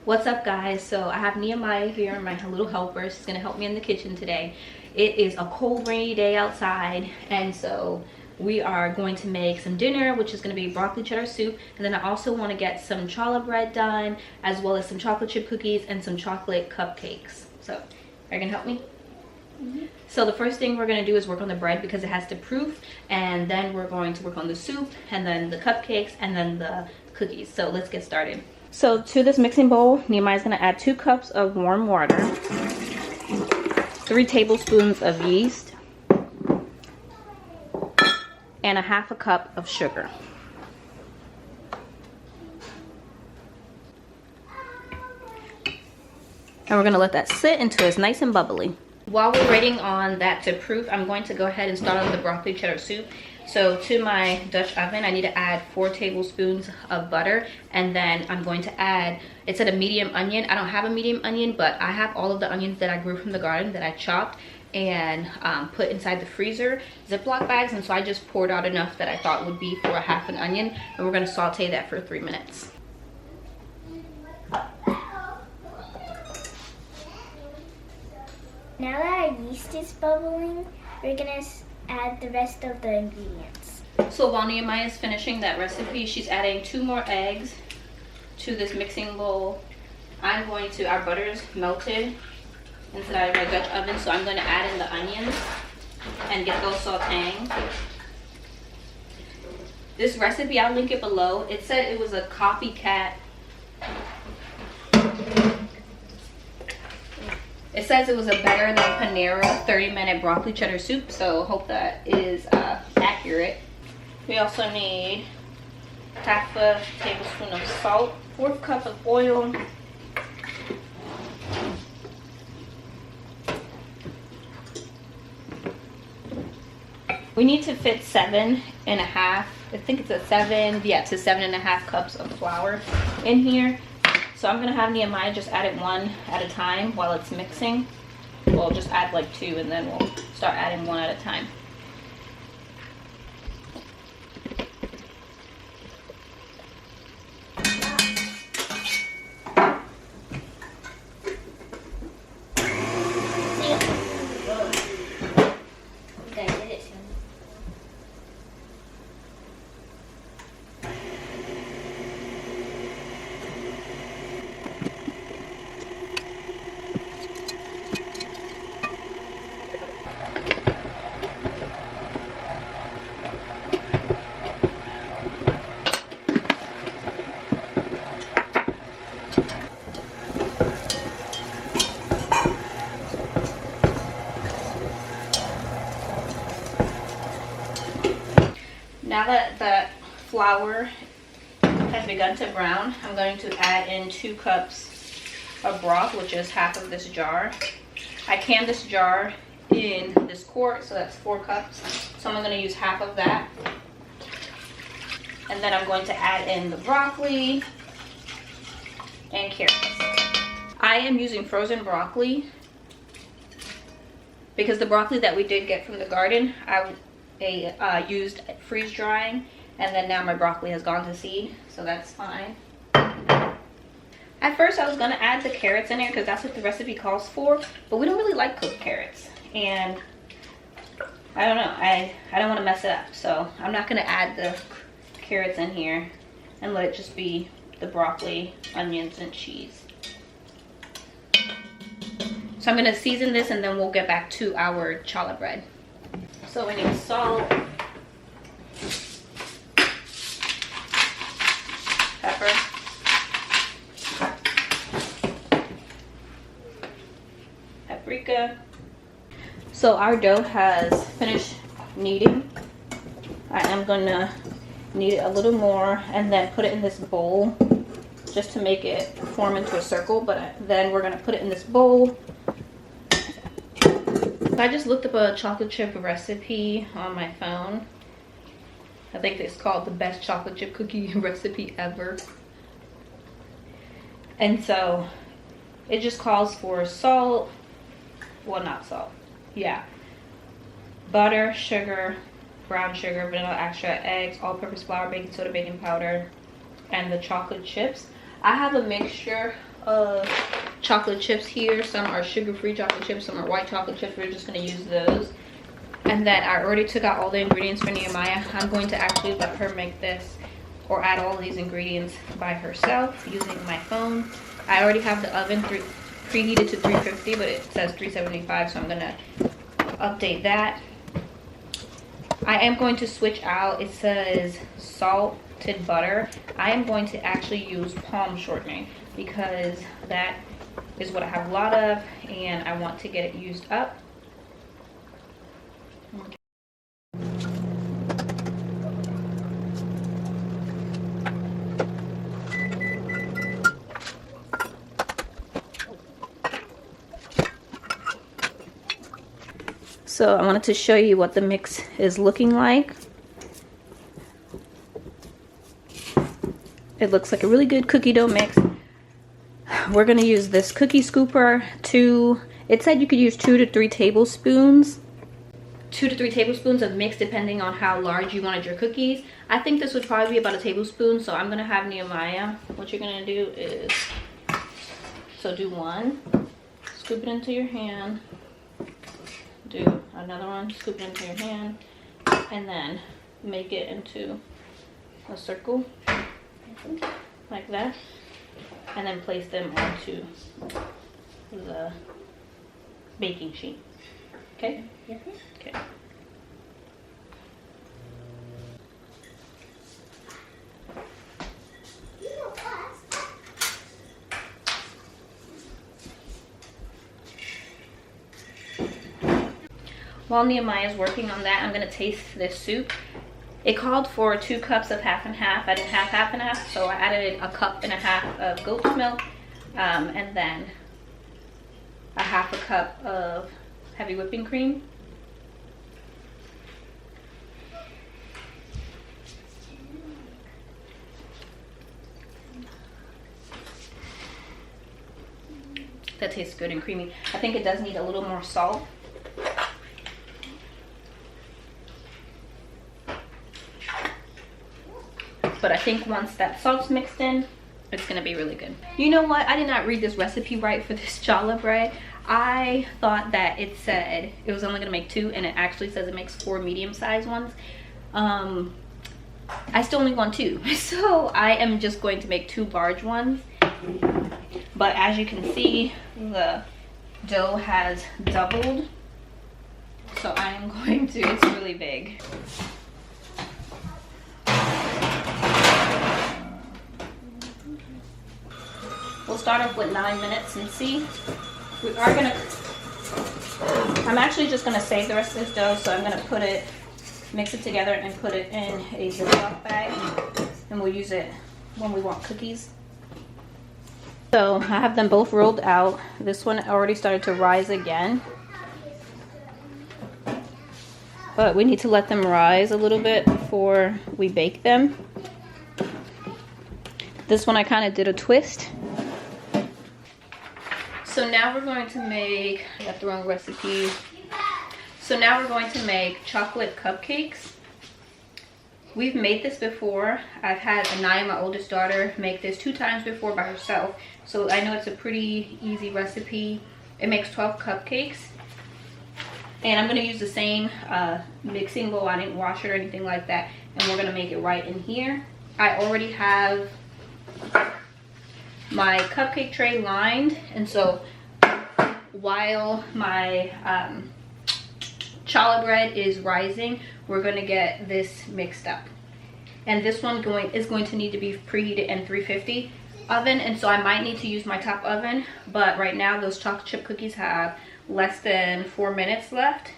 What's up, guys? So I have Nehemiah here, my little helper. She's gonna help me in the kitchen today. It is a cold, rainy day outside, and so we are going to make some dinner, which is going to be broccoli cheddar soup. And then I also want to get some challah bread done, as well as some chocolate chip cookies and some chocolate cupcakes. So are you gonna help me? So the first thing we're going to do is work on the bread because it has to proof, and then we're going to work on the soup, and then the cupcakes, and then the cookies. So let's get started. So to this mixing bowl, Nehemiah's going to add 2 cups of warm water, 3 tablespoons of yeast, and 1/2 cup of sugar. And we're going to let that sit until it's nice and bubbly. While we're waiting on that to proof, I'm going to go ahead and start on the broccoli cheddar soup. So to my Dutch oven, I need to add 4 tablespoons of butter, and then I'm going to add, it said a medium onion. I don't have a medium onion, but I have all of the onions that I grew from the garden that I chopped and put inside the freezer Ziploc bags, and so I just poured out enough that I thought would be for 1/2 an onion, and we're going to saute that for 3 minutes. Now that our yeast is bubbling, we're gonna add the rest of the ingredients. So while Nehemiah is finishing that recipe, she's adding 2 more eggs to this mixing bowl. Our butter's melted inside my Dutch oven, so I'm going to add in the onions and get those sauteing. This recipe, I'll link it below. It said it was a copycat. It says it was a better than Panera 30-minute broccoli cheddar soup, so hope that is accurate. We also need 1/2 tablespoon of salt, 1/4 cup of oil, we need to fit 7.5, I think it's a 7, yeah, to 7.5 cups of flour in here. So I'm gonna have Nehemiah just add it 1 at a time while it's mixing. We'll just add like 2, and then we'll start adding 1 at a time. Now that the flour has begun to brown, I'm going to add in 2 cups of broth, which is 1/2 of this jar. I canned this jar in this quart, so that's 4 cups. So I'm going to use 1/2 of that. And then I'm going to add in the broccoli and carrots. I am using frozen broccoli because the broccoli that we did get from the garden, I used freeze drying, and then now my broccoli has gone to seed, so that's fine. At first I was gonna add the carrots in there because that's what the recipe calls for, but we don't really like cooked carrots, and I don't know, I don't want to mess it up, so I'm not gonna add the carrots in here and let it just be the broccoli, onions, and cheese. So I'm gonna season this, and then we'll get back to our challah bread. So we need salt, pepper, paprika. So our dough has finished kneading. I am gonna knead it a little more and then put it in this bowl just to make it form into a circle, but then we're gonna put it in this bowl. I just looked up a chocolate chip recipe on my phone. I think it's called the best chocolate chip cookie recipe ever. And so it just calls for salt, well, not salt, yeah, butter, sugar, brown sugar, vanilla extract, eggs, all-purpose flour, baking soda, baking powder, and the chocolate chips. I have a mixture of chocolate chips here. Some are sugar-free chocolate chips, some are white chocolate chips. We're just gonna use those. And then I already took out all the ingredients for Nehemiah. I'm going to actually let her make this or add all these ingredients by herself using my phone. I already have the oven preheated to 350, but it says 375, so I'm gonna update that. I am going to switch out, it says salted butter. I am going to actually use palm shortening because that is what I have a lot of and I want to get it used up. Okay. So I wanted to show you what the mix is looking like. It looks like a really good cookie dough mix. We're gonna use this cookie scooper it said you could use 2 to 3 tablespoons. 2 to 3 tablespoons of mix depending on how large you wanted your cookies. I think this would probably be about a tablespoon, so I'm gonna have Nehemiah. What you're gonna do is, so do one, scoop it into your hand. Do another one, scoop it into your hand, and then make it into a circle like that, and then place them onto the baking sheet. Okay? Okay. While Nehemiah is working on that, I'm gonna taste this soup. It called for 2 cups of half and half. I didn't have half and half, so I added a cup and a half of goat's milk, and then a half a cup of heavy whipping cream. That tastes good and creamy. I think it does need a little more salt. But I think once that salt's mixed in, it's gonna be really good. You know what? I did not read this recipe right for this challah bread. I thought that it said it was only gonna make 2, and it actually says it makes 4 medium-sized ones. I still only want 2, so I am just going to make 2 large ones. But as you can see, the dough has doubled, so I am going to, it's really big. We'll start off with 9 minutes and see. We are gonna, I'm actually just gonna save the rest of this dough, so I'm gonna mix it together and put it in a Ziploc bag, and we'll use it when we want cookies. So I have them both rolled out. This one already started to rise again, but we need to let them rise a little bit before we bake them. This one I kind of did a twist. So now we're going to make, I got the wrong recipe. So now we're going to make chocolate cupcakes. We've made this before. I've had Anaya, my oldest daughter, make this 2 times before by herself. So I know it's a pretty easy recipe. It makes 12 cupcakes. And I'm gonna use the same mixing bowl. I didn't wash it or anything like that. And we're gonna make it right in here. I already have my cupcake tray lined, and so while my challah bread is rising, we're going to get this mixed up. And this one is going to need to be preheated in 350 oven, and so I might need to use my top oven, but right now those chocolate chip cookies have less than 4 minutes left,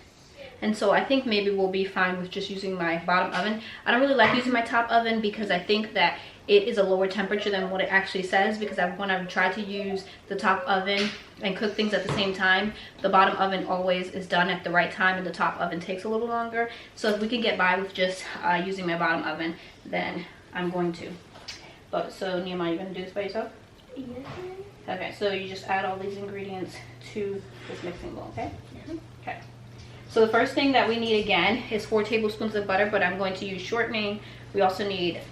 and so I think maybe we'll be fine with just using my bottom oven. I don't really like using my top oven because I think that it is a lower temperature than what it actually says, because when I've tried to use the top oven and cook things at the same time, the bottom oven always is done at the right time and the top oven takes a little longer. So if we can get by with just using my bottom oven, then I'm going to. But so Nehemiah, you're gonna do this by yourself? Yeah. Okay, so you just add all these ingredients to this mixing bowl, okay? Yeah. Okay. So the first thing that we need again is 4 tablespoons of butter, but I'm going to use shortening. We also need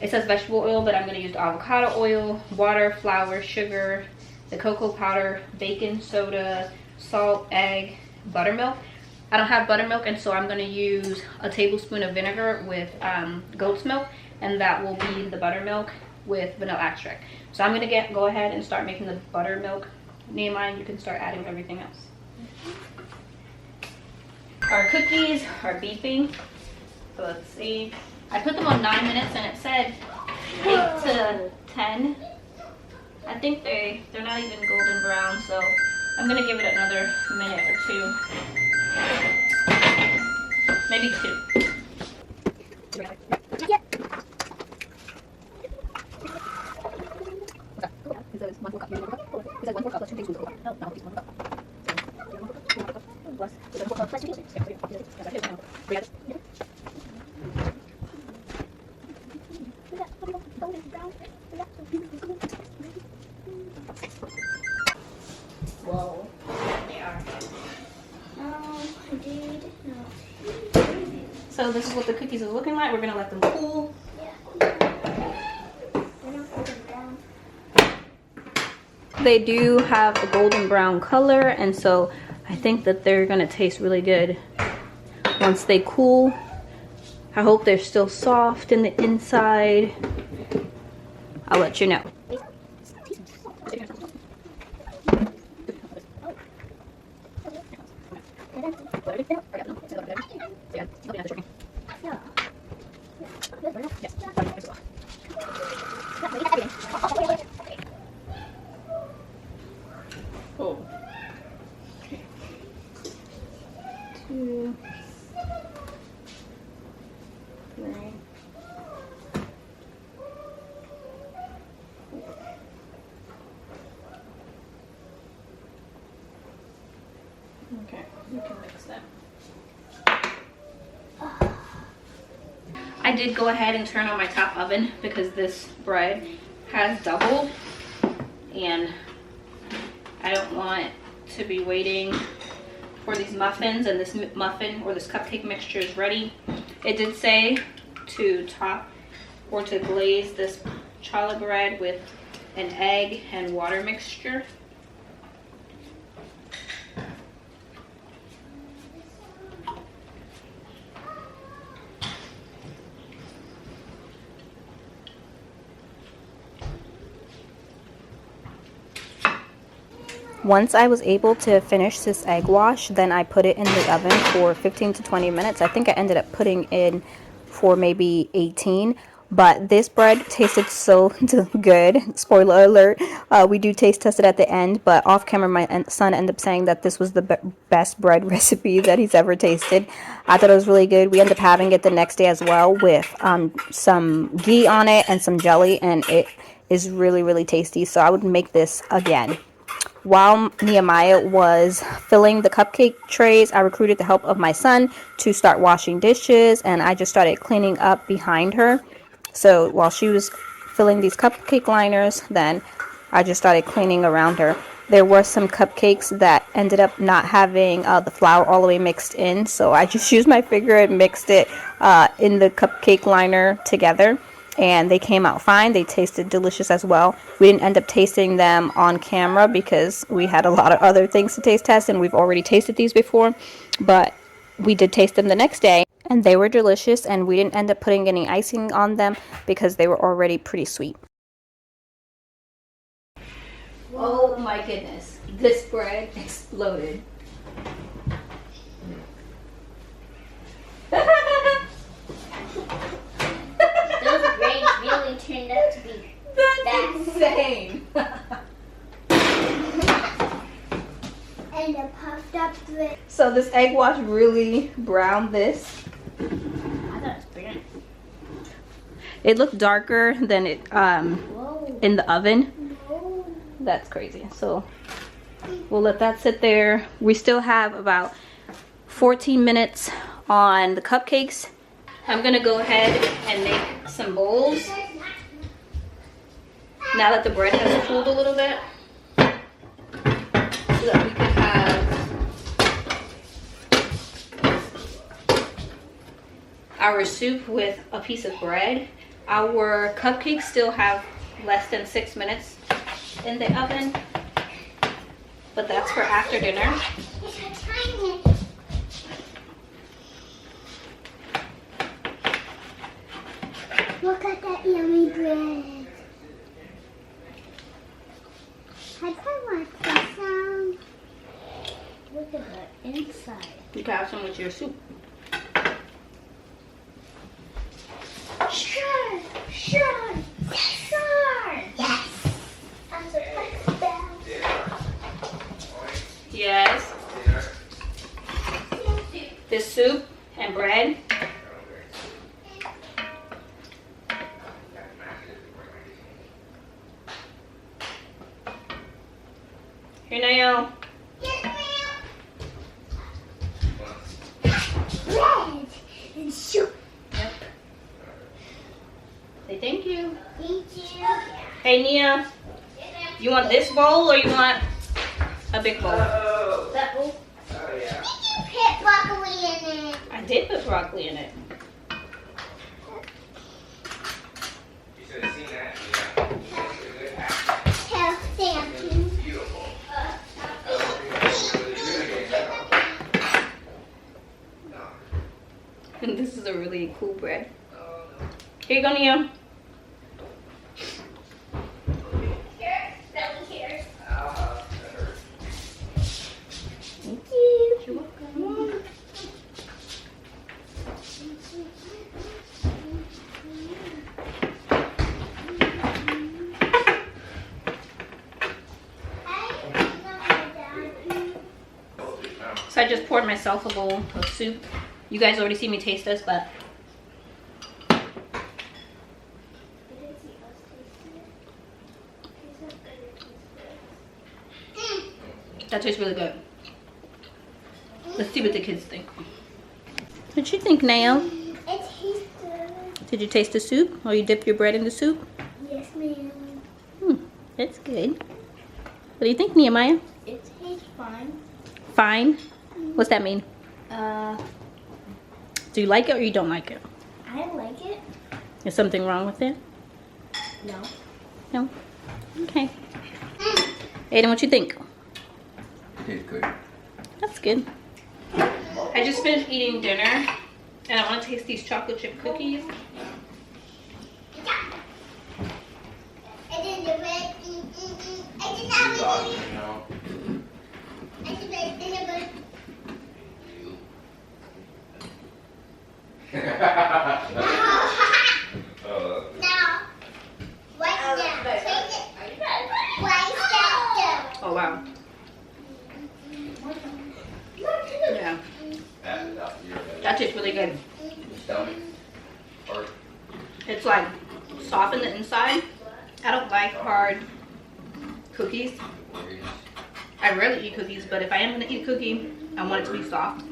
It says vegetable oil, but I'm going to use the avocado oil, water, flour, sugar, the cocoa powder, baking soda, salt, egg, buttermilk. I don't have buttermilk, and so I'm going to use a tablespoon of vinegar with goat's milk, and that will be the buttermilk with vanilla extract. So I'm going to go ahead and start making the buttermilk. Nehemiah, you can start adding everything else. Our cookies are beeping. So let's see. I put them on 9 minutes and it said 8 to 10. I think they're not even golden brown, so I'm gonna give it another minute or two. Maybe 2. Whoa, they are. So this is what the cookies are looking like. We're gonna let them cool. They do have a golden brown color, and so I think that they're gonna taste really good once they cool. I hope they're still soft in the inside. I'll let you know. Oh. 2, 3. Okay, you can mix that. I did go ahead and turn on my top oven because this bread has doubled and I don't want to be waiting for these muffins, and this muffin or this cupcake mixture is ready. It did say to top or to glaze this challah bread with an egg and water mixture. Once I was able to finish this egg wash, then I put it in the oven for 15 to 20 minutes. I think I ended up putting in for maybe 18. But this bread tasted so good. Spoiler alert, we do taste test it at the end, but off camera my son ended up saying that this was the best bread recipe that he's ever tasted. I thought it was really good. We ended up having it the next day as well with some ghee on it and some jelly, and it is really, really tasty. So I would make this again. While Nehemiah was filling the cupcake trays, I recruited the help of my son to start washing dishes, and I just started cleaning up behind her. So while she was filling these cupcake liners, then I just started cleaning around her. There were some cupcakes that ended up not having the flour all the way mixed in, so I just used my finger and mixed it in the cupcake liner together. And they came out fine. They tasted delicious as well. We didn't end up tasting them on camera because we had a lot of other things to taste test, and we've already tasted these before, but we did taste them the next day and they were delicious, and we didn't end up putting any icing on them because they were already pretty sweet. Oh my goodness, this bread exploded. Really turned out to be That's insane. And a puffed up bread. So this egg wash really browned this. I thought it was burnt. It looked darker than it in the oven. Whoa. That's crazy. So we'll let that sit there. We still have about 14 minutes on the cupcakes. I'm gonna go ahead and make some bowls now that the bread has cooled a little bit, so that we can have our soup with a piece of bread. Our cupcakes still have less than 6 minutes in the oven, but that's for after dinner. Look at that yummy bread. I want the sound. Look at the inside. You can have some with your soup. Sure. Yes. I'm so excited. Yes. This soup and bread. Here, Nayo. Bread and soup. Yep. Say thank you. Thank you. Hey, Nia. You want this bowl or you want a big bowl? That bowl? Oh, yeah. Did you put broccoli in it? I did put broccoli in it. You should have seen that. Yeah. Tell Sam. Beautiful. And this is a really cool bread. Here you go, Nia. Thank you. You're welcome. So I just poured myself a bowl of soup. You guys already see me taste this, but that tastes really good. Let's see what the kids think. What'd you think, Nail? It tastes good. Did you taste the soup? Or you dip your bread in the soup? Yes, ma'am. That's good. What do you think, Nehemiah? It tastes fine. Fine? What's that mean? Do you like it or you don't like it? I like it. Is something wrong with it? No. No? Okay. Aiden, what you think? Tastes good. That's good. I just finished eating dinner and I want to taste these chocolate chip cookies. I did the red. I did She's that awesome, one. you know. I did the red. Now, right now, take it. Right down. Oh wow. Yeah. That tastes really good. Stomach. Or It's like soft in the inside. I don't like hard cookies. I rarely eat cookies, but if I am gonna eat a cookie, I want it to be soft.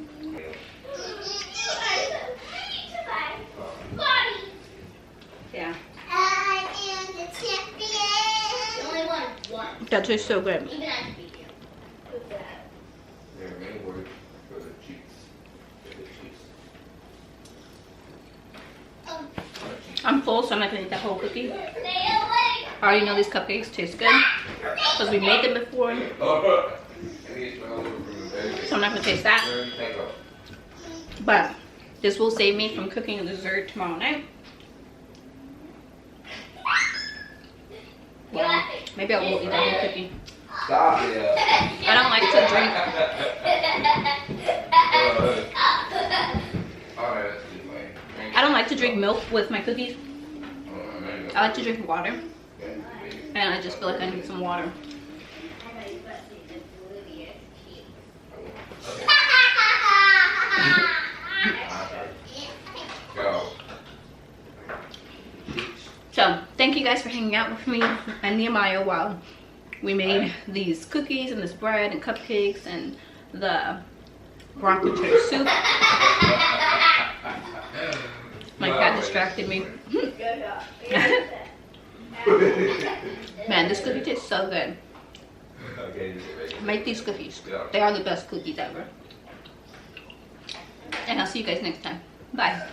Yeah. I am the champion. Only one. That tastes so good. Even I can beat you. What's that? their main word for the cheeks. For the cheeks. I'm full, so I'm not gonna eat that whole cookie. Stay away. I already know these cupcakes taste good because we made them before, so I'm not gonna taste that. But this will save me from cooking a dessert tomorrow night. Well, maybe I won't eat that whole cookie. Stop it. I don't like to drink. I don't like to drink milk with my cookies. I like to drink water, and I just feel like I need some water. Go. So thank you guys for hanging out with me and Nehemiah while we made these cookies and this bread and cupcakes and the broccoli cheddar soup. My cat distracted me. Man, this cookie tastes so good. Make these cookies. They are the best cookies ever. And I'll see you guys next time. Bye.